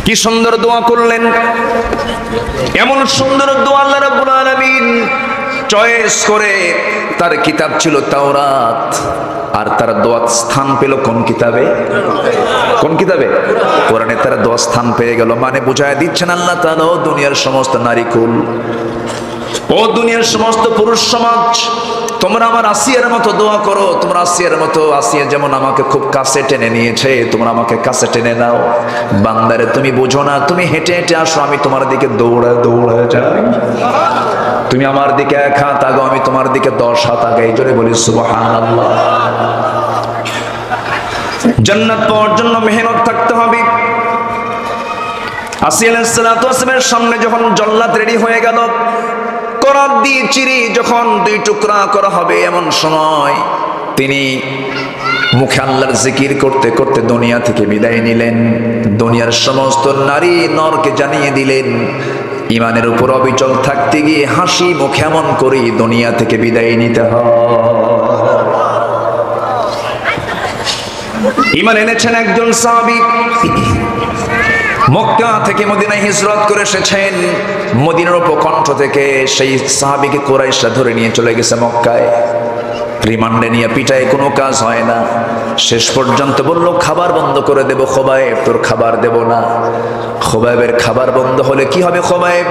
কি সুন্দর দোয়া করলেন, এমন সুন্দর দোয়া আল্লাহ রাব্বুল আলামিন চয়েস করে। তার কিতাব ছিল তাওরাত, আর তার দোয়া স্থান পেল কোন কিতাবে? কোন কিতাবে? কোরআনে তার দোয়া স্থান পেয়ে গেল। মানে বুঝায় দিচ্ছেন আল্লাহ তাআলা, ও দুনিয়ার সমস্ত নারীকুল, ও দুনিয়ার সমস্ত পুরুষ সমাজ, তোমরা আমার আসিয়ার মতো দোয়া করো। তোমরা আসিয়ার মতো, আসিয়া যেমন আমাকে খুব কাছে টেনে নিয়েছে, তোমরা আমাকে কাছে টেনে নাও। বান্দারে তুমি বোঝো না, তুমি হেঁটে হেঁটে আসো, আমি তোমার দিকে দৌড়া দৌড়া যাই। তুমি আমার দিকে 1 হাত আগাও, আমি তোমার দিকে 10 হাত আগাই। জোরে বলি সুবহানাল্লাহ। জান্নাত পাওয়ার জন্য মেহনত থাকতে হবে। আসিয়া আলাইহিস সালাতু ওয়াস সালামের সামনে যখন জল্লাদ রেডি হয়ে গেল, করাত দিয়ে চিরি যখন 2 টুকরা করা হবে, এমন সময় তিনি মুখে আল্লাহর জিকির করতে করতে দুনিয়া থেকে বিদায় নিলেন। দুনিয়ার সমস্ত নারী নরকে জানিয়ে দিলেন, ইমানের উপর অবিচল থাকতে গিয়ে হাসি মুখে এমন করে দুনিয়া থেকে বিদায় নিতে হয়। ঈমান এনেছেন একজন সাহাবী, মক্কা থেকে মদিনায় হিজরত করে এসেছেন। মদিনার উপকণ্ঠ থেকে সেই সাহাবীকে কুরাইশরা ধরে নিয়ে চলে গেছে মক্কায়। রিমান্ডে নিয়ে পিটায় কোনো কাজ হয় না। শেষ পর্যন্ত বলল, খাবার বন্ধ করে দেব খোবায়েব, তোর খাবার দেব না। খোবায়েবের খাবার বন্ধ হলে কি হবে? খোবায়েব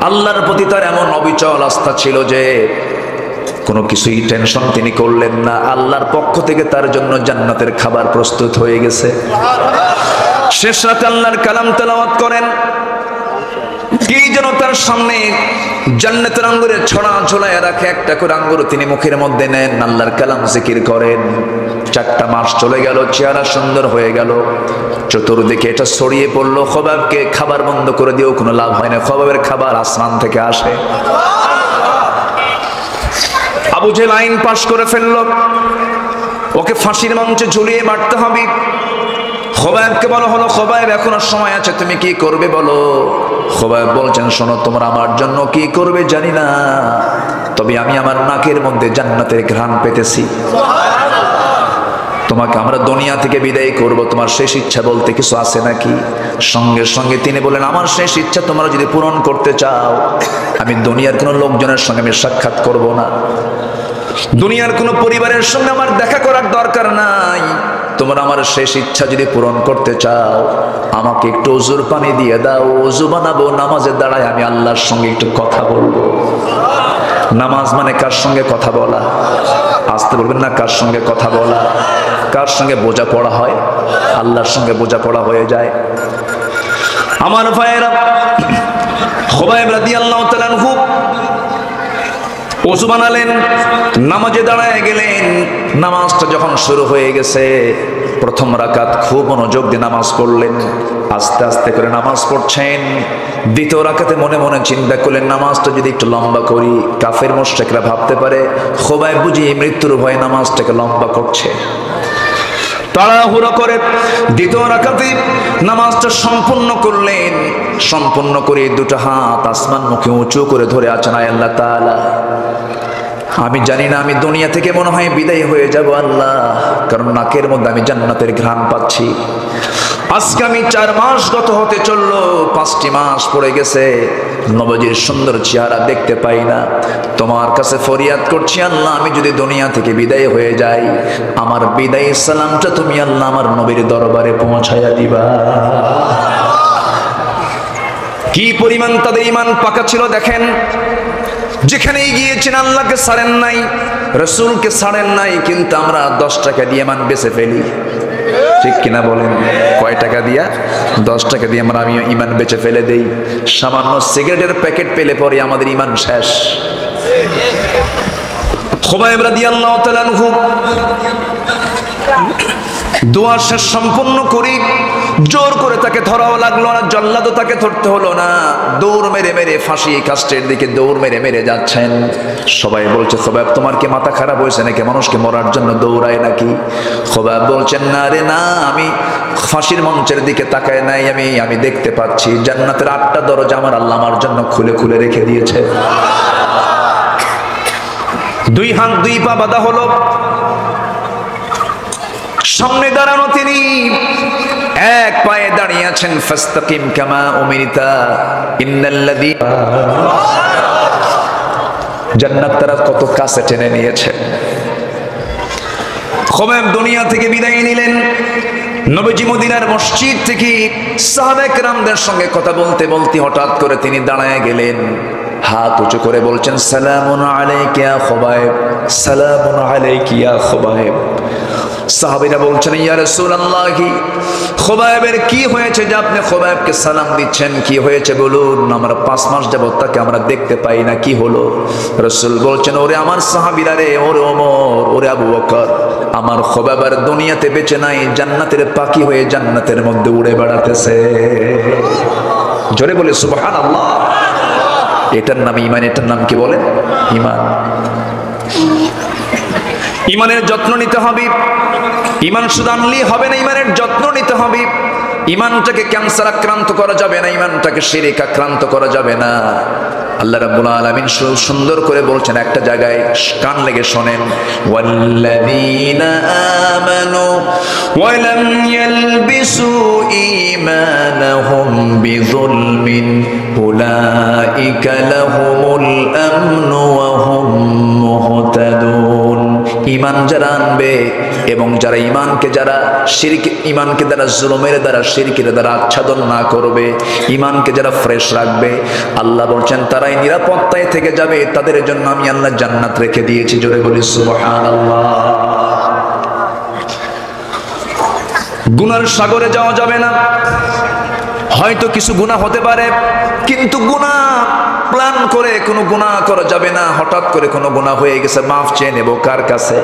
আল্লাহর প্রতি তার এমন অবিচল আস্থা ছিল যে কোনো কিছুই টেনশন তিনি করলেন না। আল্লাহর পক্ষ থেকে তার জন্য জান্নাতের খাবার প্রস্তুত হয়ে গেছে। শেষ রাতে আল্লাহর কালাম তেলাওয়াত করেন, কি যেন তার সামনে জান্নাতের আঙ্গুরের ছড়া ঝোলায় রাখে, একটা করে আঙ্গুর তিনি মুখের মধ্যে নেন, আল্লাহর কালাম জিকির করেন। 4টা মাস চলে গেল, চেহারা সুন্দর হয়ে গেল, চতুর্দিকে এটা ছড়িয়ে পড়লো। খোবাবকে খাবার বন্ধ করে দিয়েও কোনো লাভ হয় না, খোবাবের খাবার আসমান থেকে আসে। আবু জেহেল আইন পাশ করে ফেললো, ওকে ফাঁসির মঞ্চে ঝুলিয়ে মারতে হবে। খোবায়েবকে বলা হলো, খোবায়েব এখনো সময় আছে, তুমি কি করবে বলো। খোবায়েব বলছেন, শোনো, তোমরা আমার জন্য কি করবে জানি না, তবে আমি আমার নাকের মধ্যে জান্নাতের ঘ্রাণ পেতেছি। তোমাকে আমরা দুনিয়া থেকে বিদায় করব, তোমার শেষ ইচ্ছা বলতে কিছু আছে নাকি? সঙ্গে সঙ্গে তিনি বলেন, আমার শেষ ইচ্ছা তোমরা যদি পূরণ করতে চাও, আমি দুনিয়ার কোনো লোকজনের সঙ্গে আমি সাক্ষাৎ করব না, দুনিয়ার কোনো পরিবারের সঙ্গে আমার দেখা করার দরকার নাই। তোমরা আমার শেষ ইচ্ছা যদি পূরণ করতে চাও, আমাকে একটু ওযুর পানি দিয়ে দাও, ওযু বানাবো, নামাজে দাঁড়ায় আমি আল্লাহর সঙ্গে একটু কথা বলবো। নামাজ মানে কার সঙ্গে কথা বলা? আসতে বলবেন না, কার সঙ্গে কথা বলা? কার সঙ্গে বোঝাপড়া হয়? আল্লাহর সঙ্গে বোঝাপড়া হয়ে যায়। আমার ভাইয়েরা, খোবায়েব রাদিয়াল্লাহু তাআলা আনহু ওযু বানালেন, নামাজে দাঁড়ায় গেলেন। নামাজটা যখন শুরু হয়ে গেছে, প্রথম রাকাত খুব মনোযোগ দিয়ে নামাজ পড়লেন, আস্তে আস্তে করে নামাজ পড়ছেন। দ্বিতীয় রাকাতে মনে মনে চিন্তা করলেন, নামাজটা যদি একটু লম্বা করি, কাফের মুশরিকরা ভাবতে পারে খোবায়েব বুঝি মৃত্যুর ভয়ে নামাজটাকে লম্বা করছে। তাড়াহুড়ো করে দ্বিতীয় রাকাতে নামাজটা সম্পূর্ণ করলেন। সম্পূর্ণ করে 2টা হাত আসমান মুখে উঁচু করে ধরে আছেন, আয় আল্লাহ তাআলা, আমি জানি না আমি দুনিয়া থেকে মনে হয় বিদায় হয়ে যাব আল্লাহ, কারণ নাকের মধ্যে আমি জান্নাতের ঘ্রাণ পাচ্ছি। আজকে আমি 4 মাস গত হতে চললো, 5টি মাস পড়ে গেছে, নবীজির সুন্দর চেহারা দেখতে পাই না। তোমার কাছে ফরিয়াদ করছি আল্লাহ, আমি যদি দুনিয়া থেকে বিদায় হয়ে যাই, আমার বিদায় সালামটা তুমি আল্লাহ আমার নবীর দরবারে পৌঁছায়া দিবা। কি পরিমাণ তাদের ঈমান পাকা ছিল দেখেন। যেখানেই গিয়েছেন আল্লাহকে ছাড়েন নাই, রাসূলকে ছাড়েন নাই, কিন্তু আমরা 10 টাকা দিয়ে ঈমান বেচে ফেলি, ঠিক কিনা বলেন? কয় টাকা দিয়া? 10 টাকা দিয়ে আমরা ঈমান বেচে ফেলে দেই। সামান্য সিগারেটের প্যাকেট পেলে পরে আমাদের ঈমান শেষ। খোবায়েব রাদিয়াল্লাহু তাআলা আনহু দোয়া শেষ সম্পূর্ণ করি, জোর করে তাকে ধরাও লাগলো না, জল্লাদও তাকে ধরতে হলো না। দৌড় মেরে মেরে ফাঁসি কাস্টের দিকে দৌড় মেরে মেরে যাচ্ছেন। সবাই বলছে, খোবায়েব তোমার কি মাথা খারাপ হয়েছে নাকি? মানুষকে মরার জন্য দৌড়ায় নাকি? খোবায়েব বলছেন, না রে না, আমি ফাঁসির মঞ্চের দিকে তাকায় নাই, আমি দেখতে পাচ্ছি জান্নাতের 8টা দরজা আমার আল্লাহ আমার জন্য খুলে খুলে রেখে দিয়েছে। 2 হাত 2 পা বাঁধা হলো, সামনে দাঁড়ানো তিনি এক পায়ে দাঁড়িয়ে আছেন, ফাস্তাকিম কামা উমিরতা ইন্নাল্লাযী, জান্নাত তারা কত কাছে টেনে নিয়েছে। খুবাইব দুনিয়া থেকে বিদায় নিলেন। নবীজি মদিনার মসজিদ থেকে সাহাবায়ে কেরামদের সঙ্গে কথা বলতে বলতে হঠাৎ করে তিনি দাঁড়ায় গেলেন, হাত উঁচু করে বলছেন, সালামুন আলাইকা ইয়া খুবাইব, সালামুন আলাইকা ইয়া খুবাইব। সাহাবীরা বলছেন, ইয়া রাসূলুল্লাহ, খুবাইবের কি হয়েছে যে আপনি খুবাইবকে সালাম দিচ্ছেন? কি হয়েছে বলুন, আমরা 5 মাস যাবত তাকে আমরা দেখতে পাই না, কি হলো? রাসূল বলছেন, ওরে আমার সাহাবীরা রে, ওরে ওমর, ওরে আবু বকর, আমার খুবাইব আর দুনিয়াতে বেঁচে নাই, জান্নাতের পাখি হয়ে জান্নাতের মধ্যে উড়ে বেড়াতেছে। জোরে বলে সুবহানাল্লাহ। এটার নাম ঈমান। এটার নাম কি বলেন? ঈমান। ঈমানের যত্ন নিতে হবে। ঈমান শুধু আনলেই হবে না, ঈমানের যত্ন নিতে হবে। ঈমানটাকে ক্যান্সার আক্রান্ত করা যাবে না, ঈমানটাকে শিরক আক্রান্ত করা যাবে না। আল্লাহ রাব্বুল আলামিন সুন্দর করে বলছেন একটা জায়গায়, কান লেগে শোনেন, ওয়াল্লাযীনা আমানু ওয়া লাম ইয়ালবিসু ঈমানাহুম বিযুলমিন উলাইকা লাহুমুল আমনু ওয়া হুম মুহতাদুন। ঈমান যারা আনবে এবং যারা ঈমানকে শিরক, ঈমানকে যারা জুলুমের দ্বারা, শিরকের দ্বারা আচ্ছাদন না করবে, ঈমানকে যারা ফ্রেশ রাখবে, আল্লাহ বলছেন তারাই নিরাপত্তায় থেকে যাবে, তাদের জন্য আমি আল্লাহ জান্নাত রেখে দিয়েছি। জোরে বলি সুবহানাল্লাহ। গুনার সাগরে যাওয়া যাবে না। হয়তো কিছু গুনাহ হতে পারে, কিন্তু গুনাহ প্ল্যান করে কোনো গুনাহ করা যাবে না। হঠাৎ করে কোনো গুনাহ হয়ে গেছে, মাফ চেয়ে নেব কার কাছে?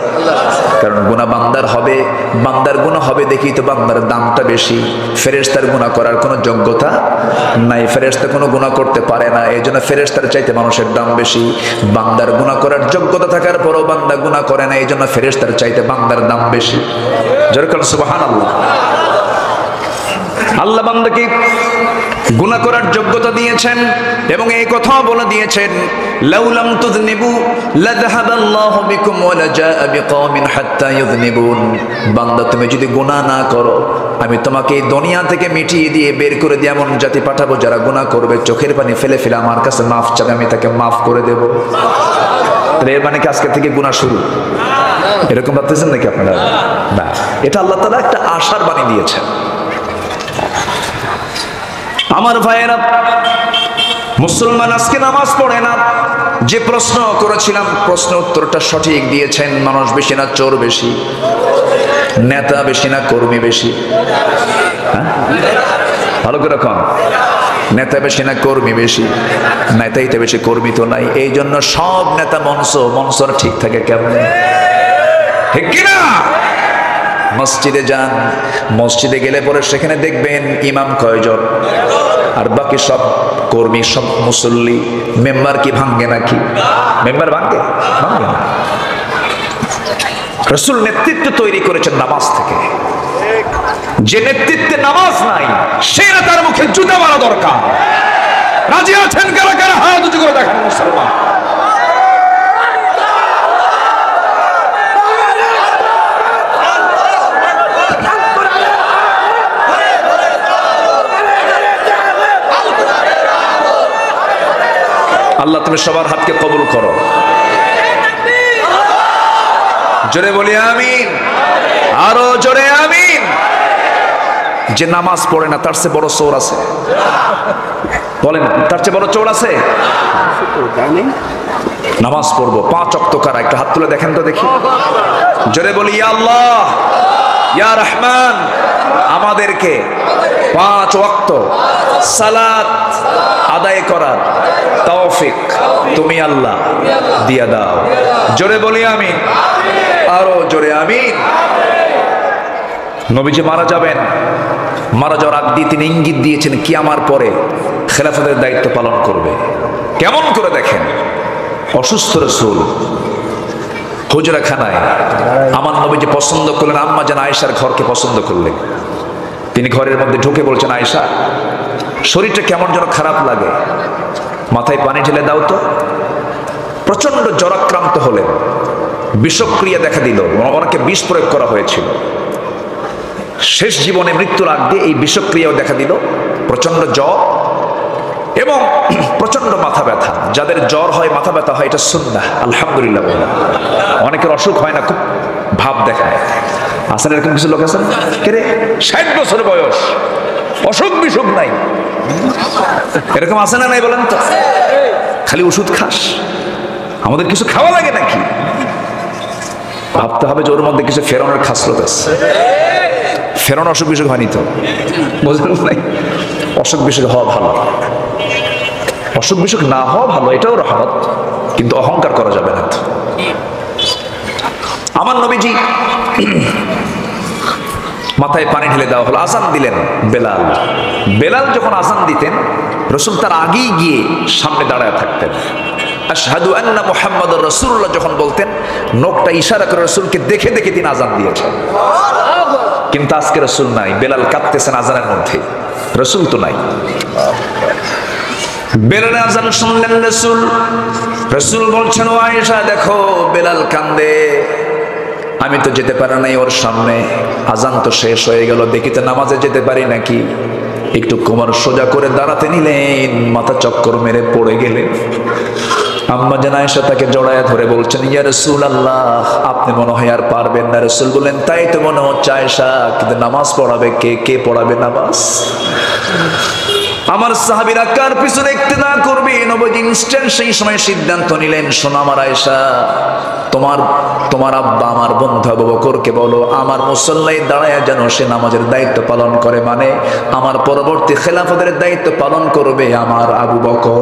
কারণ গুনাহ বান্দার হবে, বান্দার গুনাহ হবে দেখি তো বান্দার দামটা বেশি। ফেরেশতার গুনাহ করার কোনো যোগ্যতা নাই, ফেরেশতা কোনো গুনাহ করতে পারে না, এই জন্য ফেরেশতার চাইতে মানুষের দাম বেশি। বান্দার গুনাহ করার যোগ্যতা থাকার পরও বান্দা গুনাহ করে না, এই জন্য ফেরেশতার চাইতে বান্দার দাম বেশি। যেরকম সুবহানাল্লাহ। আল্লাহ বান্দাকে গুনাহ করার যোগ্যতা দিয়েছেন এবং এই কথাও বলে দিয়েছেন, লাউলাম তুযনিবু লাযহাবাল্লাহু বিকুম ওয়া লাজাআ বিকওমিন হাত্তা ইউযনিবুন। বান্দা তুমি যদি গুনাহ না করো, আমি তোমাকে এই দুনিয়া থেকে মিটিয়ে দিয়ে বের করে দিয়ে এমন জাতি পাঠাবো যারা গুনাহ করবে, চোখের পানি ফেলে ফেলে আমার কাছে মাফ চাবে, আমি তাকে মাফ করে দেব। তাহলে এর মানে কি আজকে থেকে গুনাহ শুরু? এরকম ভাবতেছেন নাকি আপনারা? না, এটা আল্লাহ তাআলা একটা আশার বাণী দিয়েছেন। আমার ভাইয়েরা, মুসলমান আজকে নামাজ পড়ে না। যে প্রশ্ন করেছিলাম, প্রশ্ন উত্তরটা সঠিক দিয়েছেন। মানুষ বেশি না চোর বেশি? নেতা বেশি না কর্মী বেশি? ভালো করে কন, নেতা বেশি না কর্মী বেশি? নেতাই তো বেশি, কর্মী তো নাই। এই জন্য সব নেতা মনসর ঠিক থাকে কেমনে? ঠিক কিনা? মসজিদে যান, মসজিদে গেলে পরে সেখানে দেখবেন ইমাম কয়জন, আর বাকি সব কর্মী, সব মুসল্লি। মেম্বার কি ভাঙ্গে নাকি? মেম্বার ভাঙ্গে না। রাসূল নেতৃত্ব তৈরি করেছেন নামাজ থেকে। যে নেতৃত্বে নামাজ নাই, সে নেতার মুখে জুতা মারা দরকার। রাজি আছেন কারা কারা? হাত উঁচু করে দেখান মুসলমান। আল্লাহ তুমি সবার হাতকে কবুল করো। জোরে বলি আমিন, আরো জোরে আমিন। যে নামাজ পড়ে না তার চেয়ে বড় চোর আছে? বলেন, তার চেয়ে বড় চোর আছে? নামাজ পড়বো, 5 ওয়াক্ত কারা? একটা হাত তুলে দেখেন তো দেখি। জোরে বলি, ইয়া আল্লাহ, ইয়া রহমান, আমাদেরকে 5 ওয়াক্ত সালাত আদায় করার তৌফিক তুমি আল্লাহ দিয়া দাও। জোরে বলি আমিন, আরো জোরে আমিন। নবীজি মারা যাবেন, মারা যাওয়ার আগ দিয়ে তিনি ইঙ্গিত দিয়েছেন কিয়ামার পরে খেলাফতের দায়িত্ব পালন করবে। কেমন করে দেখেন, অসুস্থ রাসূল হুজরাখানায় আমার নবীজি পছন্দ করলেন, আম্মা জান আয়েশার ঘরকে পছন্দ করলেন। তিনি ঘরের মধ্যে ঢুকে বলছেন, আয়েশা শরীরটা কেমন যেন খারাপ লাগে, মাথায় পানি ঢেলে দাও তো। প্রচন্ড জ্বরাক্রান্ত হলেন, বিষক্রিয়া দেখা দিল, ওনাকে বিষ প্রয়োগ করা হয়েছিল। শেষ জীবনে মৃত্যুর আগ দিয়ে এই বিষক্রিয়াও দেখা দিল, প্রচন্ড জ্বর এবং প্রচন্ড মাথা ব্যথা। যাদের জ্বর হয়, মাথা ব্যথা হয়, এটা সুন্নাহ, আলহামদুলিল্লাহ। অনেকের অসুখ হয় না, খুব ভাব দেখায়। আসলে এরকম কিছু লোক আছেন, কে রে 60 বছর বয়স, অসুখ বিসুখ নাই, এরকম আছে না নাই বলেন তো? খালি ওষুধ খাস, আমাদের কিছু খাওয়া লাগে নাকি? ভাবতে হবে যে ওর মধ্যে কিছু ফেরানোর খাসলত আছে। ফেরানো অসুখ বিসুখ হয়নি তো, বুঝলেন নাই? অসুখ বিসুখ হওয়া ভালো, অসুখ বিসুখ না হওয়া ভালো, এটাও রহমত, কিন্তু অহংকার করা যাবে না। আমার নবীজি মাথায় পানি ঢেলে দেওয়া হলো, আজান দিলেন বেলাল। বেলাল যখন আজান দিতেন, রসুল তার আগেই গিয়ে সামনে দাঁড়ায় থাকতেন। আশহাদু আন্না মুহাম্মাদুর রাসূলুল্লাহ যখন বলতেন, নখটা ইশারা করে রসুলকে দেখে দেখে তিনি আজান দিয়েছেন। কিন্তু আজকে রসুল নাই, বেলাল কাঁদতেছেন আজানের মধ্যে, রসুল তো নাই। বেলাল আজান শুনলেন রসুল, রসুল বলছেন, ও আয়েশা দেখো বেলাল কান্দে, আমি তো যেতে পারি নাই ওর সামনে, আজান তো শেষ হয়ে গেল, দেখি তো নামাজে যেতে পারি নাকি। একটু কোমর সোজা করে দাঁড়াতে নিলেন, মাথা চক্কর মেরে পড়ে গেলেন। আম্মা জান আয়েশা তাকে জড়ায় ধরে বলছেন, ইয়া রাসূলুল্লাহ আপনি মনে হয় আর পারবেন না। রাসূল বলেন, তাই তো মনে হচ্ছে আয়েশা, কিন্তু নামাজ পড়াবে কে? কে পড়াবে নামাজ? আমার সাহাবীরা কার পিছনে ইক্তেদা করবে? নবী ইনস্ট্যান্ট সেই সময় সিদ্ধান্ত নিলেন, শোনো আমার আয়েশা, তোমার আব্বা আমার বন্ধু আবু বকরকে বলো আমার মুসল্লায় দাঁড়ায় যেন সে নামাজের দায়িত্ব পালন করে, মানে আমার পরবর্তী খেলাফতের দায়িত্ব পালন করবে আমার আবু বকর।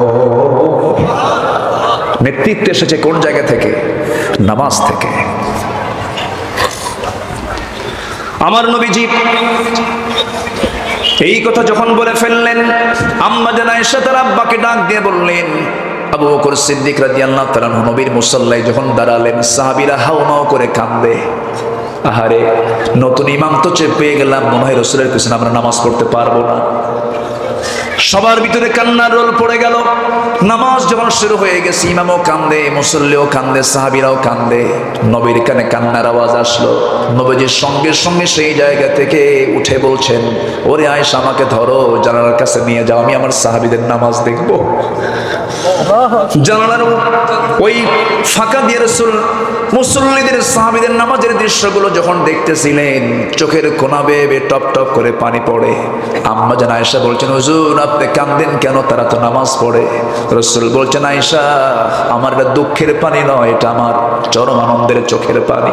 নেতৃত্ব এসেছে কোন জায়গা থেকে? নামাজ থেকে। আমার নবীজি এই কথা যখন বলে ফেললেন, আম্মা জান আয়েশা তার আব্বাকে ডাক দিয়ে বললেন, আবু বকর সিদ্দিক রাদিয়াল্লাহু তাআলা নবীর মুসল্লায় যখন দাঁড়ালেন, সাহাবীরা হাউমাউ করে কান্দে। আহারে, নতুন ইমাম তো পেয়ে গেলাম, মনে হয় রাসূলের পিছনে আমরা নামাজ পড়তে পারবো না। সবার ভিতরে কান্নার রোল পড়ে গেল। নামাজ যখন শুরু হয়ে গেছে, ইমামও কান্দে, মুসল্লিও কান্দে, সাহাবীরাও কান্দে। নবীর কানে কান্নার আওয়াজ আসলো। নবীজির সঙ্গে সঙ্গে সেই জায়গা থেকে উঠে বলছেন, ওরে আয়েশা আমাকে ধরো, জানালার কাছে নিয়ে যাও, আমি আমার সাহাবীদের নামাজ দেখবো। জানালার ওই ফাঁকা দিয়ে রাসূল মুসল্লিদের সাহাবীদের নামাজের দৃশ্যগুলো যখন দেখতেছিলেন, চোখের কোনা বেয়ে টপ টপ করে পানি পড়ে। আম্মা জান আয়েশা বলছেন, হুজুর আপনি কাঁদেন কেন? তারা তো নামাজ পড়ে। রাসূল বলছেন, আয়েশা আমার এটা দুঃখের পানি নয়, এটা আমার চরম আনন্দের চোখের পানি।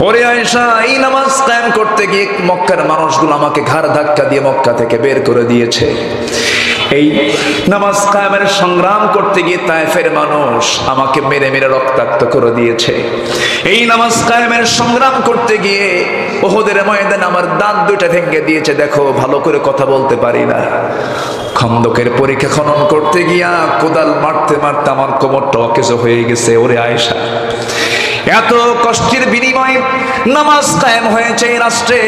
ওরে আয়েশা, এই নামাজ কায়েম করতে গিয়ে মক্কার মানুষগুলো আমাকে ঘাড় ধাক্কা দিয়ে মক্কা থেকে বের করে দিয়েছে। এই নামাজ কায়েমের সংগ্রাম করতে গিয়ে তায়েফের মানুষ আমাকে মেরে মেরে রক্তাক্ত করে দিয়েছে। এই নামাজ কায়েমের সংগ্রাম করতে গিয়ে উহুদের ময়দানে আমার দাঁত দুটো ভেঙে দিয়েছে। দেখো ভালো করে কথা বলতে পারি না। খন্দকের পরীক্ষা খনন করতে গিয়া কোদাল মারতে মারতে আমার কোমরটা অকেজ হয়ে গেছে। ওরে আয়েশা, এত কষ্টের বিনিময়ে নামাজ কায়েম হয়েছে এই রাষ্ট্রে।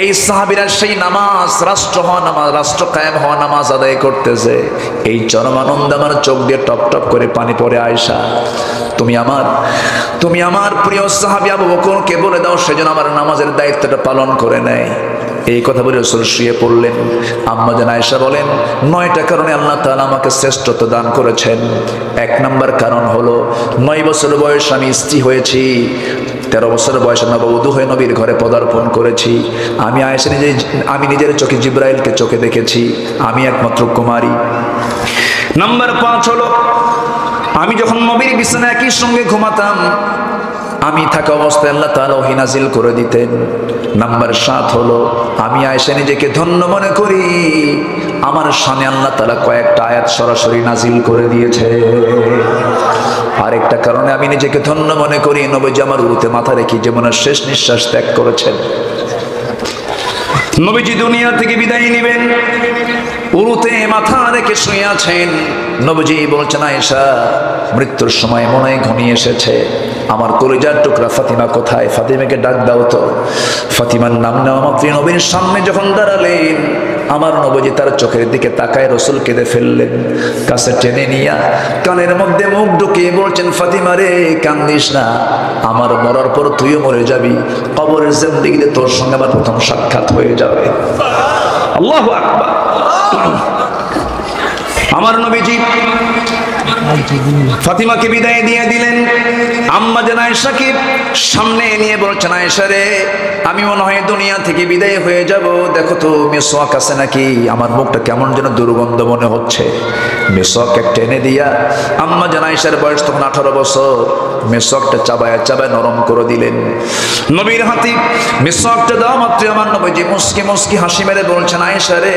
এই সাহাবীরা সেই নামাজ, রাষ্ট্র হওয়া নামাজ, রাষ্ট্র কায়েম হওয়া নামাজ আদায় করতেছে। এই চরম আনন্দ আমার চোখ দিয়ে টপ টপ করে পানি পড়ে। আয়েশা, তুমি আমার প্রিয় সাহাবী আবু বকরকে বলে দাও সেজন্য আমার নামাজের দায়িত্বটা পালন করে নেয়। এই কথা বলে রাসূল শুয়ে পড়লেন। আম্মা জান আয়েশা বলেন, 9টা কারণে আল্লাহ তাআলা আমাকে শ্রেষ্ঠত্ব দান করেছেন। 1 নম্বর কারণ হলো 9 বছর বয়স আমি স্ত্রী হয়েছি, 13 বছর বয়সে নববধূ হয়ে নবীর ঘরে পদার্পণ করেছি। আমি নিজের চোখে জিবরাইলকে চোখে দেখেছি, আমি একমাত্র কুমারী। নাম্বার 5 হলো আমি যখন নবীর বিছানায় একই সঙ্গে ঘুমাতাম, আমি থাকা অবস্থায় আল্লাহ তাআলা ওহী নাজিল করে দিতেন। নাম্বার 7 হলো আমি আয়েশা নিজেকে ধন্য মনে করি, আমার শানে আল্লাহ তাআলা কয়েকটা আয়াত সরাসরি নাজিল করে দিয়েছে। আরেকটা কারণে আমি নিজেকে ধন্য মনে করি, নবীজি আমার উরুতে মাথা রেখে জীবনের শেষ নিঃশ্বাস ত্যাগ করেছেন। নবীজি দুনিয়া থেকে বিদায় নেবেন, উরুতে মাথা রেখে শুয়ে আছেন। নবীজি বলছেন, আয়েশা মৃত্যুর সময় মনে ঘনিয়ে এসেছে, আমার কলিজার টুকরা ফাতিমা কোথায়? ফাতিমাকে ডাক দাও তো। ফাতিমার নাম নেওয়া মাত্র নবীর সামনে যখন দাঁড়ালেন, আমার নবীজি তার চোখের দিকে তাকায়, রাসূল কেঁদে ফেললেন। কাছে টেনে নিয়া কানের মধ্যে মুখ ঢুকিয়ে বলছেন, ফাতিমা রে কান্দিস না, আমার মরার পর তুইও মরে যাবি, কবরের জিন্দেগিতে তোর সঙ্গে আমার প্রথম সাক্ষাৎ হয়ে যাবে। আল্লাহু আকবার। আমার নবীজি ফাতিমাকে বিদায় দিয়ে দিলেন। আম্মা জান আয়েশাকে সামনে নিয়ে বলছেন, আয়েশা রে আমি মনে হয় দুনিয়া থেকে বিদায় হয়ে যাব, দেখো তো মেসওয়াক আছে নাকি, আমার মুখটা কেমন যেন দুর্গন্ধ মনে হচ্ছে। মেসওয়াক টেনে দিয়া আম্মা জান আয়েশার বয়স তখন 18 বছর, মেসওয়াকটা চাবায় চাবায় নরম করে দিলেন। নবীর হাতে মেসওয়াকটা দেওয়া মাত্র আমার নবীজি মুস্কি মুস্কি হাসি মেরে বলছেন, আয়েশা রে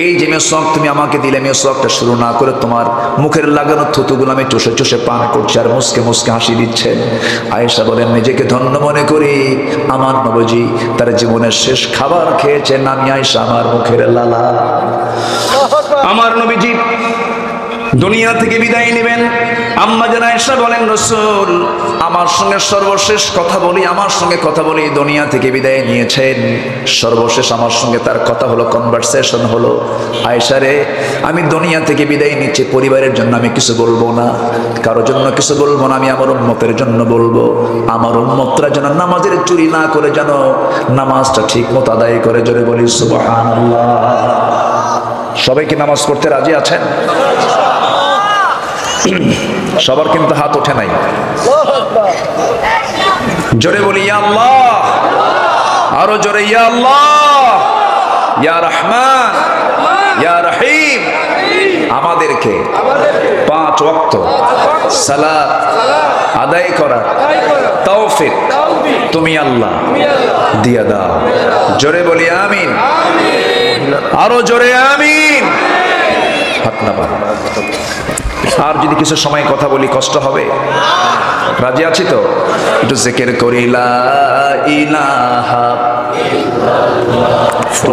এই যে মেসওয়াক তুমি আমাকে দিলে, মেসওয়াকটা শুরু না করে তোমার মুখের লাগানো থুতুগুলো আমি চুষে চুষে পান করছি আর মুসকে মুসকে হাসি দিচ্ছেন। আয়েশা বলেন, নিজেকে ধন্য মনে করি, আমার নবীজি তার জীবনের শেষ খাবার খেয়েছেন, আমি আয়েশা আমার মুখের লালা। আমার নবীজি দুনিয়া থেকে বিদায় নেবেন। আম্মা জান আয়েশা বলেন, রাসূল আমার সঙ্গে সর্বশেষ কথা বলি, আমার সঙ্গে কথা বলি, দুনিয়া থেকে বিদায় নিয়েছেন, সর্বশেষ আমার সঙ্গে তার কথা হলো, কনভারসেশন হলো। আয়েশা রে আমি দুনিয়া থেকে বিদায় নিচ্ছি, পরিবারের জন্য আমি কিছু বলবো না, কারোর জন্য কিছু বলবো না, আমি আমার উম্মতের জন্য বলবো, আমার উম্মতরা যেন নামাজের চুরি না করে, যেন নামাজটা ঠিক মতো আদায় করে। জোরে বলি সুবহানাল্লাহ। সবাই কি নামাজ পড়তে রাজি আছেন? সবার কিন্তু হাত ওঠে নাই। জোরে বলি ইয়া আল্লাহ, আরো জোরে ইয়া আল্লাহ, ইয়া রহমান, ইয়া রহিম। আমাদেরকে 5 ওয়াক্ত সালাত আদায় করার তৌফিক তুমি আল্লাহ দিয়া দাও। জোরে বলি আমিন, আরো জোরে আমিন। হাত নামান। আর যদি কিছু সময় কথা বলি কষ্ট হবে? রাজি আছি তো? একটু জিকির করি লা ইলাহা।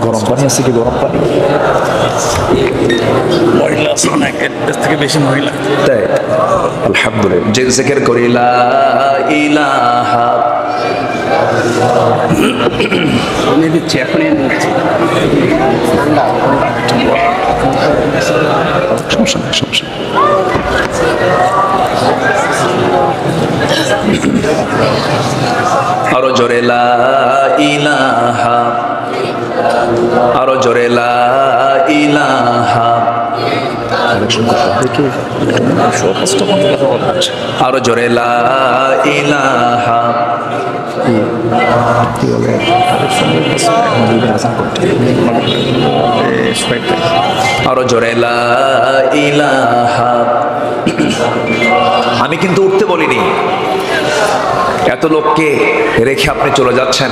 গরম পানি আছে কি? গরম পানি মহিলা আছে না, এর থেকে বেশি মহিলা তাই। আলহামদুলিল্লাহ। যে জিকির করি লা ইলাহা, দিচ্ছি এখন সমস্যা নেই, সমস্যা নেই। আরো জোরে লা ইলাহা, আরো জোরে লা ইলাহা, আরো জোরে লা ইলাহা, আরো জোরে লা ইলাহা। আমি কিন্তু উঠতে বলিনি, এত লোককে রেখে আপনি চলে যাচ্ছেন,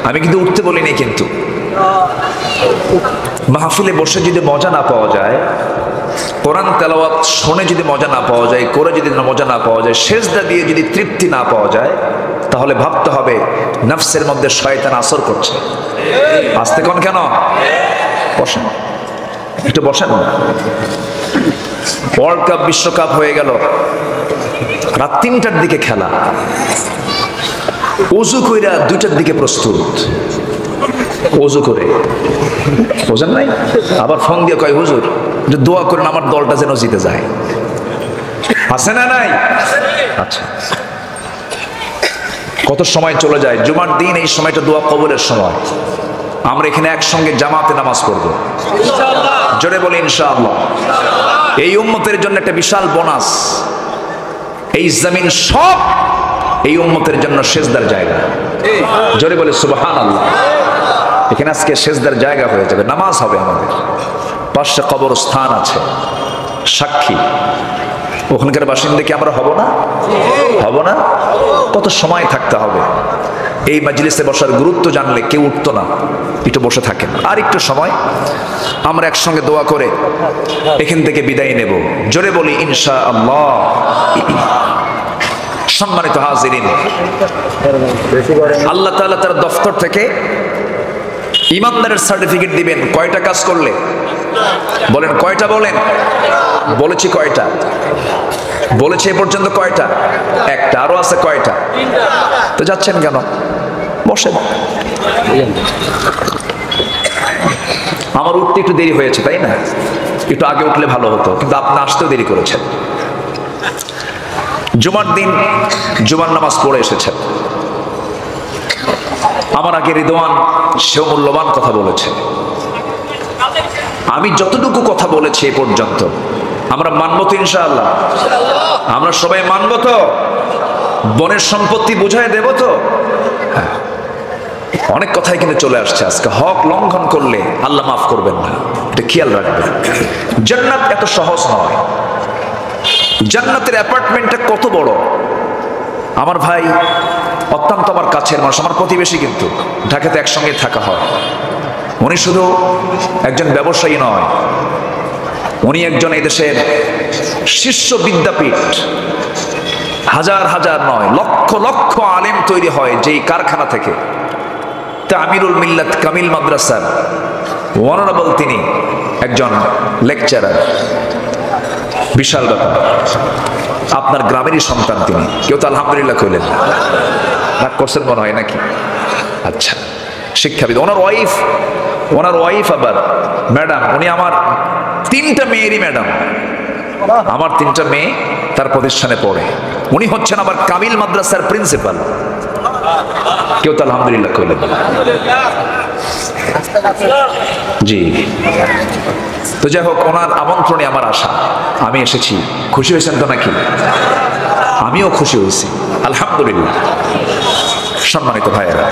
আমি কিন্তু উঠতে বলিনি। কিন্তু মাহফিলে বসে যদি মজা না পাওয়া যায়, কোরআন তেলাওয়াত শুনে যদি মজা না পাওয়া যায়, করে যদি মজা না পাওয়া যায়, সেজদা দিয়ে যদি তৃপ্তি না পাওয়া যায়, তাহলে ভাবতে হবে নফসের মধ্যে শয়তান আসর করছে। আসতে কোন কেন? বসেন, একটু বসেন। ওয়ার্ল্ড কাপ, বিশ্বকাপ হয়ে গেল, রাত 3টার দিকে খেলা, ওযু কইরা 2টার দিকে প্রস্তুত, ওযু করে বোঝেন নাই, আবার ফোন দিয়ে কয় হুজুর দোয়া করেন আমার দলটা যেন জিতে যায়। আছে না নাই? আচ্ছা, কত সময় চলে যায়। জুমার দিন এই সময়টা দোয়া কবুলের সময়। আমরা এখানে একসঙ্গে জামাতে নামাজ পড়বো ইনশাআল্লাহ। জোরে বলি ইনশাআল্লাহ। এই উম্মতের জন্য একটা বিশাল বোনাস। এই জমিন সব এই উম্মতের জন্য সেজদার জায়গা। জোরে বলি সুবহানাল্লাহ। এখানে আজকে সেজদার জায়গা হয়ে যাবে, নামাজ হবে আমাদের। পাশে কবরস্থান আছে, সাক্ষী। ওখানকার বাসিন্দা কি আমরা হব না? হব না? কত সময় থাকতে হবে। এই মাজলিসে বসার গুরুত্ব জানলে কেউ উঠতো না, একটু বসে থাকেন। আর একটু সময় আমরা একসঙ্গে দোয়া করে এখান থেকে বিদায় নেব। জোরে বলি ইনশাআল্লাহ। সম্মানিত হাজিরিন, আল্লাহ তাআলা তার দফতর থেকে ইমানদারের সার্টিফিকেট দিবেন কয়টা কাজ করলে। বলেন কয়টা? বলেন। বলেছি কয়টা? বলেছি এ পর্যন্ত কয়টা? একটা। আরো আছে কয়টা? তো যাচ্ছেন কেন? বসেন। আমার উঠতে একটু দেরি হয়েছে, তাই না? একটু আগে উঠলে ভালো হতো, কিন্তু আপনি আসতেও দেরি করেছেন। জুমার দিন জুমার নামাজ পড়ে এসেছেন। আমার আগে রিদওয়ান সেও মূল্যবান কথা বলেছে। আমি যতটুকু কথা বলেছি এ পর্যন্ত আমরা মানব তো ইনশাআল্লাহ? আমরা সবাই মানব তো? বনের সম্পত্তি বুঝায় দেব তো? হ্যাঁ। অনেক কথাই কিন্তু চলে আসছে আজকে। হক লঙ্ঘন করলে আল্লাহ মাফ করবেন না, এটা খেয়াল রাখবেন। জান্নাত এত সহজ নয়। জান্নাতের অ্যাপার্টমেন্টটা কত বড়! আমার ভাই অত্যন্ত আমার কাছের মানুষ, আমার প্রতিবেশী, কিন্তু ঢাকাতে একসঙ্গে থাকা হয়। উনি শুধু একজন ব্যবসায়ী নয়, উনি একজন এদেশের শীর্ষ বিদ্যাপীঠ। হাজার হাজার নয়, লক্ষ লক্ষ আলেম তৈরি হয় যেই কারখানা থেকে। তামিরুল মিল্লাত কামিল মাদ্রাসার অনারেবল তিনি একজন লেকচারার। বিশাল ব্যাপার। আপনার গ্রামেরই সন্তান তিনি। কেউ তো আলহামদুলিল্লাহ কইলেন না, রাগ করছেন মনে হয় নাকি? আচ্ছা, শিক্ষাবিদ। ওনার ওয়াইফ আবার ম্যাডাম। উনি আমার 3টা মেয়েরই ম্যাডাম। আমার 3টা মেয়ে তার প্রতিষ্ঠানে পড়ে। উনি হচ্ছেন আবার কামিল মাদ্রাসার প্রিন্সিপাল। কেউ তো আলহামদুলিল্লাহ কইলেন। জি। তো যাই হোক, ওনার আমন্ত্রণে আমার আশা, আমি এসেছি। খুশি হয়েছেন তো নাকি? আমিও খুশি হয়েছি, আলহামদুলিল্লাহ। সম্মানিত ভাইয়েরা,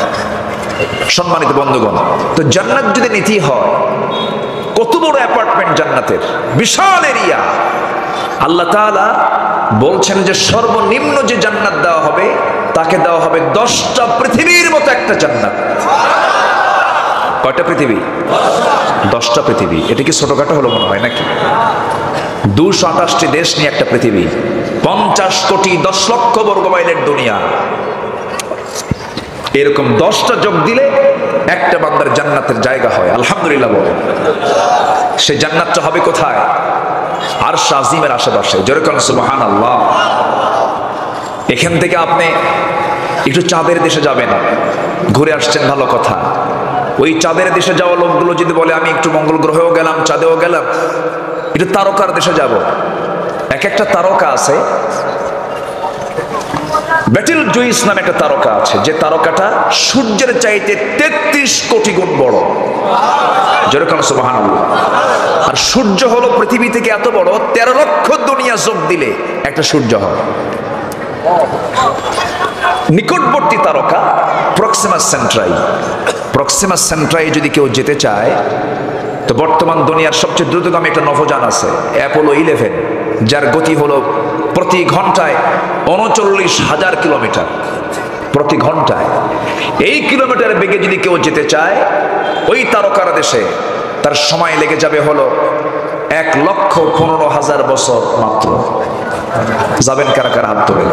সম্মানিত বন্ধুগণ, তো জান্নাত যদি নীতি হয়, কত বড় অ্যাপার্টমেন্ট জান্নাতের, বিশাল এরিয়া। আল্লাহ তাআলা বলছেন যে সর্বনিম্ন যে জান্নাত দেওয়া হবে তাকে দেওয়া হবে 10টা পৃথিবীর মতো একটা জান্নাত। কয়টা পৃথিবী? 10টা পৃথিবী। এটা কি ছোটখাটো হলো মনে হয় নাকি? 228টি দেশ নিয়ে একটা পৃথিবী, 50 কোটি 10 লক্ষ বর্গ মাইলের দুনিয়া। এরকম 10টা যোগ দিলে একটা বান্দার জান্নাতের জায়গা হয়। আলহামদুলিল্লাহ বলে। সে জান্নাতটা হবে কোথায়? আরশ আজিমের আশেপাশে। জোরে বলেন সুবহানাল্লাহ। এখান থেকে আপনি একটু চাঁদের দেশে যাবেন, ঘুরে আসছেন, ভালো কথা। ওই চাঁদের দেশে যাওয়া লোকগুলো যদি বলে আমি একটু মঙ্গল গ্রহেও গেলাম, চাঁদেও গেলাম, একটু তারকার দেশে যাব। এক একটা তারকা আছে, ব্যাটেল জুইস নামে একটা তারকা আছে, যে তারকাটা সূর্যের চাইতে 33 কোটি গুণ বড়। যেরকম সুবহানাল্লাহ। আর সূর্য হলো পৃথিবী থেকে এত বড়, 13 লক্ষ দুনিয়া যোগ দিলে একটা সূর্য হয়। নিকটবর্তী তারকা প্রক্সিমা সেন্ট্রাই। প্রক্সিমা সেন্ট্রাই যদি কেউ যেতে চায়, তো বর্তমান দুনিয়ার সবচেয়ে দ্রুতগামী একটা নভোযান আছে, অ্যাপোলো 11, যার গতি হলো প্রতি ঘন্টায় 39,000 কিলোমিটার প্রতি ঘন্টায়। এই কিলোমিটার বেগে যদি কেউ যেতে চায় ওই তারকার দেশে, তার সময় লেগে যাবে হলো 1,15,000 বছর মাত্র। যাবেন কারা কারা? হাত তোলেন।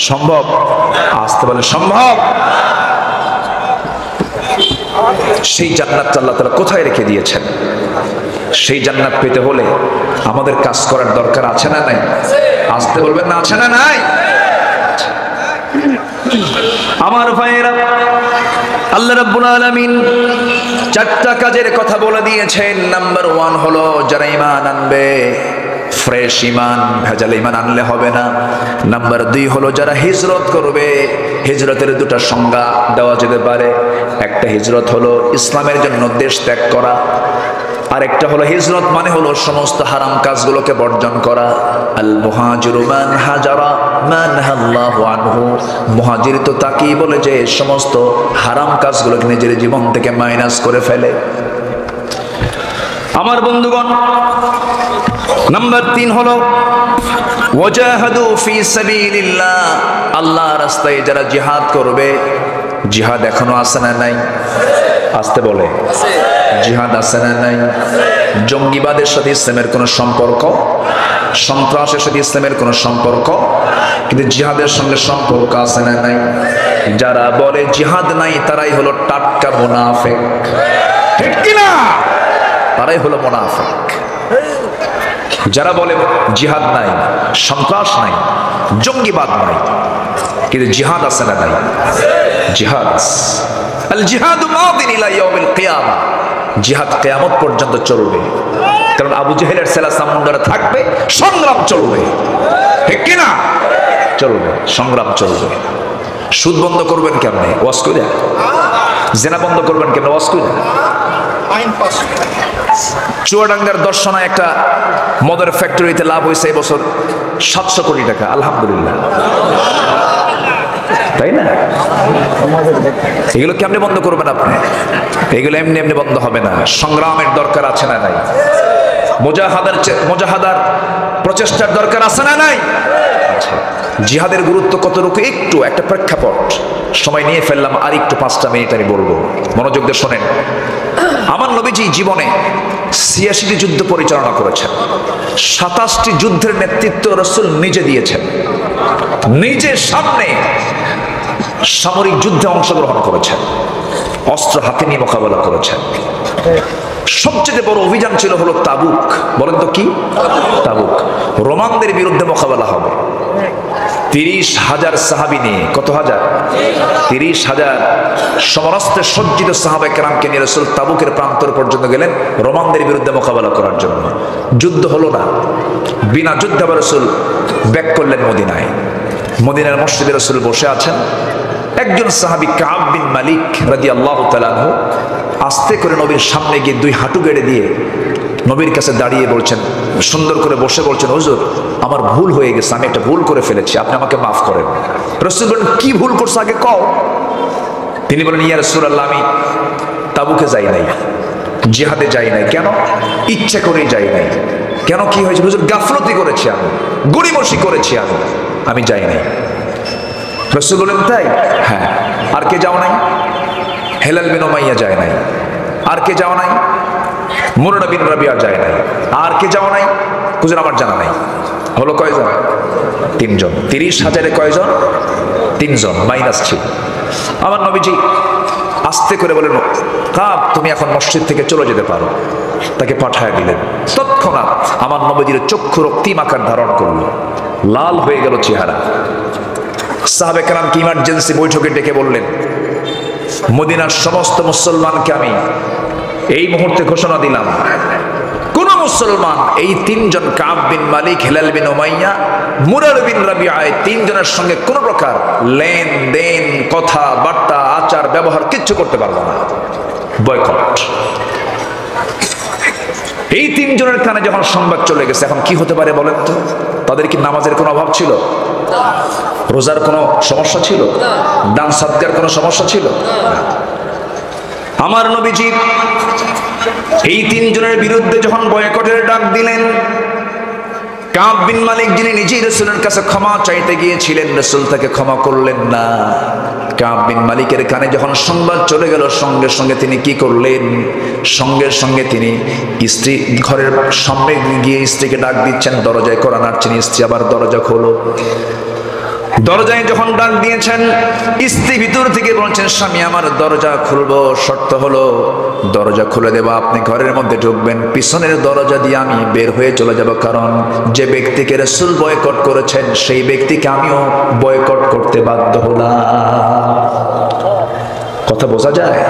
সম্ভব? আসতে বলে সম্ভব। সেই জান্নাতটা আল্লাহ তাআলা কোথায় রেখে দিয়েছেন? সেই জান্নাত পেতে হলে আমাদের কাজ করার দরকার আছে না নাই? আসতে বলবেন না, আছে না নাই? আমার ভাইয়েরা, আল্লাহ রাব্বুল আলামিন 4টা কাজের কথা বলে দিয়েছেন। নাম্বার 1 হলো যারা ঈমান আনবে, ফ্রেশ ঈমান, ভেজাল ঈমান আনলে হবে না। নাম্বার 2 হলো যারা হিজরত করবে। হিজরতের 2টা সংজ্ঞা দেওয়া যেতে পারে। একটা হিজরত হলো ইসলামের জন্য দেশ ত্যাগ করা, আর একটা হলো হিজরত মানে হলো সমস্ত হারাম কাজগুলোকে বর্জন করা। আল মুহাজিরু মান হাজারা মা নাহাল্লাহু আনহু। মুহাজির তো তাকেই বলে যে সমস্ত হারাম কাজগুলোকে নিজের জীবন থেকে মাইনাস করে ফেলে। আমার বন্ধুগণ, নাম্বার 3 হলো ওয়াজাহাদু ফি সাবিলিল্লাহ। আল্লাহর রাস্তায় যারা জিহাদ করবে। জিহাদ এখনো আছে না নাই? আসতে বলে জিহাদ আছে না নাই? জঙ্গিবাদের সাথে ইসলামের কোনো সম্পর্ক, সন্ত্রাসের সাথে ইসলামের কোনো সম্পর্ক, কিন্তু জিহাদের সঙ্গে সম্পর্ক আছে না নাই? যারা বলে জিহাদ নাই তারাই হলো টাটকা মুনাফিক, ঠিক কি না? তারাই হলো মুনাফিক। যারা বলে জিহাদ নাই, সন্ত্রাস নাই, জঙ্গিবাদ নাই, কিন্তু জিহাদ আছে না নাই? জিহাদ। আল জিহাদু মাদিন ইলা ইয়াউমিল কিয়ামা, জিহাদ কিয়ামত পর্যন্ত চলবে। কারণ আবু জেহেলের সেলা সামুন্ডারা থাকবে, সংগ্রাম চলবে, ঠিক কি না? চলবে, সংগ্রাম চলবে। সুদ বন্ধ করবেন কেমনে? ওয়াজ কইরা। জিনা বন্ধ করবেন কেমনে? ওয়াজ কইরা। চুয়াডাঙ্গার দর্শনায় একটা মদের ফ্যাক্টরিতে লাভ হয়েছে এবছর 700 কোটি টাকা, আলহামদুলিল্লাহ, তাই না? এগুলো কেমনে বন্ধ করবেন আপনি? এগুলো এমনি এমনি বন্ধ হবে না, সংগ্রামের দরকার আছে না নাই? মুজাহাদার প্রচেষ্টার দরকার আছে না নাই? জিহাদের গুরুত্ব কতটুকু একটু একটা প্রেক্ষাপট সময় নিয়ে ফেললাম, আর একটু 5টা মিনিট আমি বলবো, মনোযোগ দিয়ে শোনেন। আমার নবীজি জীবনে 86টি যুদ্ধ পরিচালনা করেছেন, 27টি যুদ্ধের নেতৃত্ব রাসূল নিজে দিয়েছেন, নিজে সামনে সামরিক যুদ্ধে অংশগ্রহণ করেছেন, অস্ত্র হাতে নিয়ে মোকাবেলা করেছেন। সবচেয়ে বড় অভিযান ছিল হলো তাবুক। বলেন তো কি? তাবুক। রোমানদের বিরুদ্ধে মোকাবেলা হবে। 30,000 সাহাবী নিয়ে, কত হাজার? 30,000 সমরাস্ত্রে সজ্জিত সাহাবায়ে কেরামকে নিয়ে রাসূল তাবুকের প্রান্তর পর্যন্ত গেলেন রোমানদের বিরুদ্ধে মোকাবেলা করার জন্য। যুদ্ধ হলো না, বিনা যুদ্ধে আবার রাসূল ব্যাক করলেন মদিনায়। মদিনার মসজিদে রাসূল বসে আছেন, একজন সাহাবী কাব বিন মালিক রাদিয়াল্লাহু তাআলা আনহু আস্তে করে নবীর সামনে গিয়ে 2 হাঁটু গেড়ে দিয়ে নবীর কাছে দাঁড়িয়ে বলছেন, সুন্দর করে বসে বলছেন, হুজুর আমার ভুল হয়ে গেছে, আমি একটা ভুল করে ফেলেছি, আপনি আমাকে মাফ করেন। রাসূল বলেন, কি ভুল করছো আগে কও। তিনি বলেন, ইয়া রাসূলুল্লাহ, আমি তাবুকে যাই নাই, জিহাদে যাই নাই। কেন? ইচ্ছা করে যাই নাই। কেন, কি হয়েছে? হুজুর গাফলতি করেছি আমি, গড়িমসি করেছি আমি যাই নাই। রাসূল বলেন, তাই? হ্যাঁ। আর কে যাও নাই? হেলাল বিন উমাইয়া যায় নাই। আর কে যাও নাই? মুরারা বিন রাবিয়া যায় নাই। আর কে যাও নাই? হুজুর আমার জানা নাই। হলো কয়জন? 3 জন। 30,000-এ কয়জন? 3 জন, মাইনাস ছিল। আমার নবীজি আস্তে করে বলেন, কাব তুমি এখন মসজিদ থেকে চলে যেতে পারো। তাকে পাঠায় দিলেন। তৎক্ষণাৎ আমার নবীজির চক্ষু রক্তিম আকার ধারণ করলো, লাল হয়ে গেল চেহারা। সাহাবে কেরামকে ইমার্জেন্সি বৈঠকে ডেকে বললেন, মদিনার সমস্ত মুসলমানকে আমি এই মুহূর্তে ঘোষণা দিলাম, কোন মুসলমান এই 3 জন কাব বিন মালিক, হেলাল বিন উমাইয়া, মুরার বিন রাবিয়া, এই 3 জনের সঙ্গে কোন প্রকার লেনদেন, কথা বার্তা, আচার ব্যবহার কিচ্ছু করতে পারবো না, বয়কট। এই 3 জনের কানে যখন সংবাদ চলে গেছে, এখন কি হতে পারে বলেন তো? তাদের কি নামাজের কোনো অভাব ছিল? রোজার কোনো সমস্যা ছিল? দান সাদকার কোনো সমস্যা ছিল? আমার নবীজি এই 3 জনের বিরুদ্ধে যখন বয়কটের ডাক দিলেন, কাব বিন মালিক যিনি নিজেই রাসূলের কাছে ক্ষমা চাইতে গিয়েছিলেন, রাসূল তাকে ক্ষমা করলেন না। কাব বিন মালিকের কানে যখন সংবাদ চলে গেল, সঙ্গে সঙ্গে তিনি কি করলেন? সঙ্গে সঙ্গে তিনি স্ত্রী ঘরের সামনে গিয়ে স্ত্রীকে ডাক দিচ্ছেন, দরজায় কড়া নাড়ছেন, স্ত্রী আবার দরজা খোলো। দরজায় যখন ডাক দিয়েছেন, স্ত্রী ভিতর থেকে বলছেন, স্বামী আমার দরজা খুলবো, শর্ত হলো দরজা খুলে দেব, আপনি ঘরের মধ্যে ঢুকবেন, পিছনের দরজা দিয়ে আমি বের হয়ে চলে যাব, কারণ যে ব্যক্তিকে রাসূল বয়কট করেছেন সেই ব্যক্তিকে আমিও বয়কট করতে বাধ্য হলাম। কথা বোঝা যায়?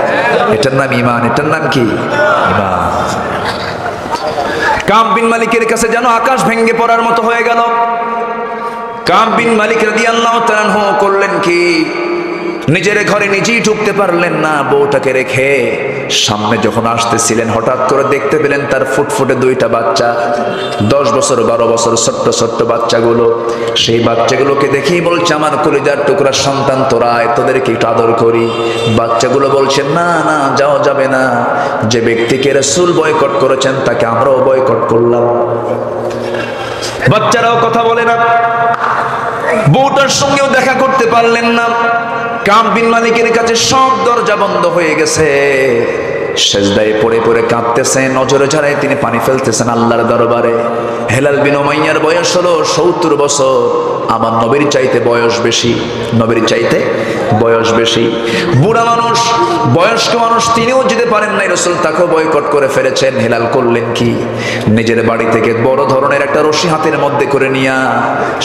এটার নাম ঈমান। এটার নাম কি? ঈমান। কাব বিন মালিকের কাছে যেন আকাশ ভেঙে পড়ার মতো হয়ে গেল। কাব বিন মালিক রাদিয়াল্লাহু তাআলা আনহু করলেন কি? নিজের ঘরে নিজেই ঢুকতে পারলেন না, বউটাকে রেখে সামনে যখন আসতেছিলেন, হঠাৎ করে দেখতে পেলেন তার ফুটফুটে 2টা বাচ্চা, 10 বছর 12 বছর ছোট্ট ছোট্ট বাচ্চাগুলো। সেই বাচ্চাগুলোকে দেখেই বলছে, আমার কলিজার টুকরা সন্তান তোরা, তোদেরকে একটু আদর করি। বাচ্চাগুলো বলছে, না না, যাওয়া যাবে না, যে ব্যক্তিকে রাসূল বয়কট করেছেন তাকে আমরাও বয়কট করলাম। বাচ্চারাও কথা বলে না, বউটার সঙ্গেও দেখা করতে পারলেন না। কাব বিন মালিকের কাছে সব দরজা বন্ধ হয়ে গেছে, সেজদায় পড়ে পড়ে কাঁদতেছেন, নজরে ঝাড়ায় তিনি পানি ফেলতেছেন আল্লাহর দরবারে। হেলাল বিন উমাইয়ার বয়স হলো 70 বছর, আমার নবীর চাইতে বয়স বেশি, নবীর চাইতে বয়স বেশি। বুড়া মানুষ, বয়স্ক মানুষ, তিনিও যেতে পারেন নাই, রাসূল তাকেও বয়কট করে ফেলেছেন। হেলাল করলেন কি? নিজের বাড়ি থেকে বড় ধরনের একটা রশি হাতের মধ্যে করে নিয়ে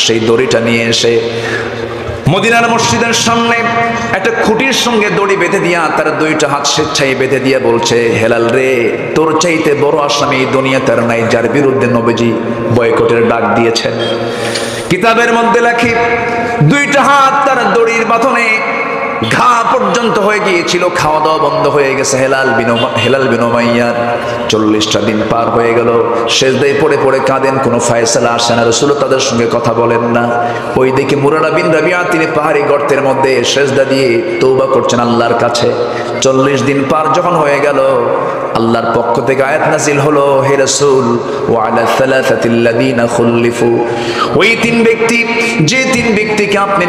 সেই দড়িটা নিয়ে এসে মদিনার মসজিদের সামনে একটা খুঁটির সঙ্গে দড়ি বেঁধে দিয়া তার দুইটা হাত স্বেচ্ছায় বেঁধে দিয়ে বলছে, হেলাল রে, তোর চাইতে বড় আসামি দুনিয়াতে আর নাই, যার বিরুদ্ধে নবীজি বয়কটের ডাক দিয়েছেন। কিতাবের মধ্যে লেখে দুইটা হাত তার দড়ির বাঁধনে ঘা পর্যন্ত হয়ে গিয়েছিল, খাওয়া দাওয়া বন্ধ হয়ে গেছে হেলাল বিন উমাইয়ার। 40টা দিন পার হয়ে গেল, সেজদায় পড়ে পড়ে কাঁদেন, কোনো ফয়সালা আসে না, রাসূল তাদের সঙ্গে কথা বলেন না। ওই দিকে মুরারা বিন রাবিয়া তিনি পাহাড়ি গর্তের মধ্যে সেজদা দিয়ে তওবা করছেন আল্লাহর কাছে। 40 দিন পার যখন হয়ে গেল, আল্লাহর পক্ষ থেকে আয়াত নাযিল হলো, হে রাসূল, ওয়া আলা সালাসাতিল্লাযিনা খুল্লিফু, ওই তিন ব্যক্তি, যে তিন ব্যক্তিকে আপনি